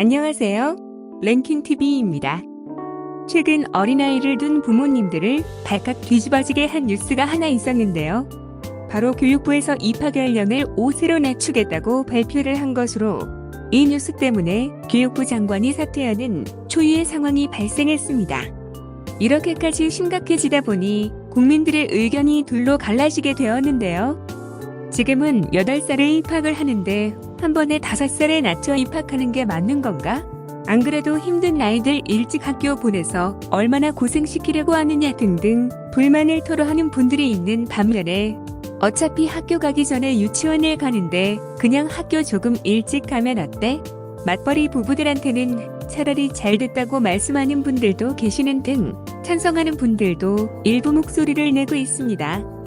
안녕하세요. 랭킹TV입니다. 최근 어린아이를 둔 부모님들을 발칵 뒤집어지게 한 뉴스가 하나 있었는데요. 바로 교육부에서 입학 연령을 5세로 낮추겠다고 발표를 한 것으로 이 뉴스 때문에 교육부 장관이 사퇴하는 초유의 상황이 발생했습니다. 이렇게까지 심각해지다 보니 국민들의 의견이 둘로 갈라지게 되었는데요. 지금은 8살에 입학을 하는데 한 번에 5살에 낮춰 입학하는 게 맞는 건가? 안 그래도 힘든 아이들 일찍 학교 보내서 얼마나 고생시키려고 하느냐 등등 불만을 토로하는 분들이 있는 반면에 어차피 학교 가기 전에 유치원을 가는데 그냥 학교 조금 일찍 가면 어때? 맞벌이 부부들한테는 차라리 잘 됐다고 말씀하는 분들도 계시는 등 찬성하는 분들도 일부 목소리를 내고 있습니다.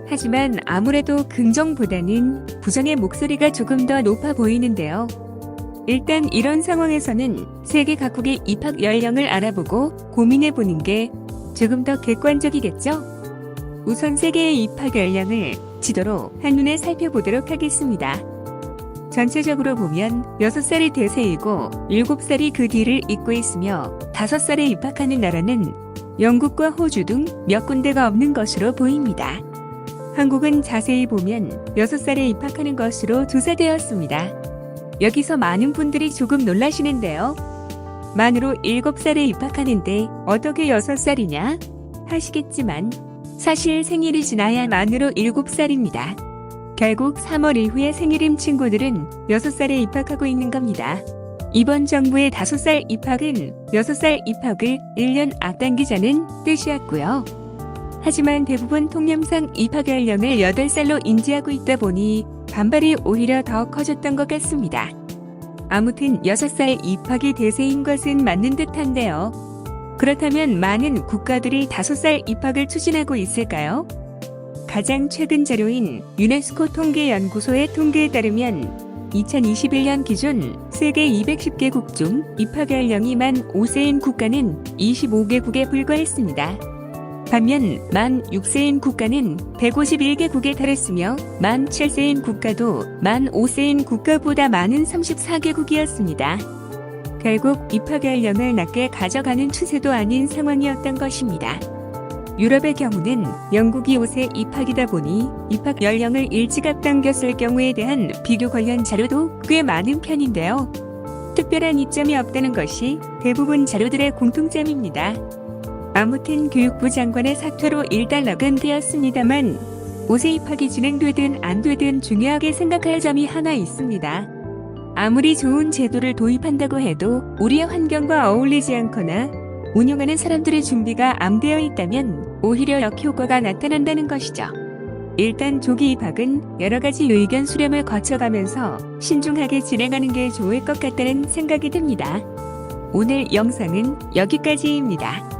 하지만 아무래도 긍정보다는 부정의 목소리가 조금 더 높아 보이는데요. 일단 이런 상황에서는 세계 각국의 입학 연령을 알아보고 고민해보는 게 조금 더 객관적이겠죠? 우선 세계의 입학 연령을 지도로 한눈에 살펴보도록 하겠습니다. 전체적으로 보면 6살이 대세이고 7살이 그 뒤를 잇고 있으며 5살에 입학하는 나라는 영국과 호주 등 몇 군데가 없는 것으로 보입니다. 한국은 자세히 보면 6살에 입학하는 것으로 조사되었습니다. 여기서 많은 분들이 조금 놀라시는데요. 만으로 7살에 입학하는데 어떻게 6살이냐? 하시겠지만 사실 생일이 지나야 만으로 7살입니다. 결국 3월 이후에 생일인 친구들은 6살에 입학하고 있는 겁니다. 이번 정부의 5살 입학은 6살 입학을 1년 앞당기자는 뜻이었고요. 하지만 대부분 통념상 입학 연령을 8살로 인지하고 있다 보니 반발이 오히려 더 커졌던 것 같습니다. 아무튼 6살 입학이 대세인 것은 맞는 듯한데요. 그렇다면 많은 국가들이 5살 입학을 추진하고 있을까요? 가장 최근 자료인 유네스코 통계연구소의 통계에 따르면 2021년 기준 세계 210개국 중 입학 연령이 만 5세인 국가는 25개국에 불과했습니다. 반면 만 6세인 국가는 151개국에 달했으며 만 7세인 국가도 만 5세인 국가보다 많은 34개국이었습니다. 결국 입학 연령을 낮게 가져가는 추세도 아닌 상황이었던 것입니다. 유럽의 경우는 영국이 5세 입학이다 보니 입학 연령을 일찍 앞당겼을 경우에 대한 비교 관련 자료도 꽤 많은 편인데요. 특별한 이점이 없다는 것이 대부분 자료들의 공통점입니다. 아무튼 교육부 장관의 사퇴로 일단락은 되었습니다만 5세 입학이 진행되든 안 되든 중요하게 생각할 점이 하나 있습니다. 아무리 좋은 제도를 도입한다고 해도 우리의 환경과 어울리지 않거나 운영하는 사람들의 준비가 안 되어 있다면 오히려 역효과가 나타난다는 것이죠. 일단 조기 입학은 여러 가지 의견 수렴을 거쳐가면서 신중하게 진행하는 게 좋을 것 같다는 생각이 듭니다. 오늘 영상은 여기까지입니다.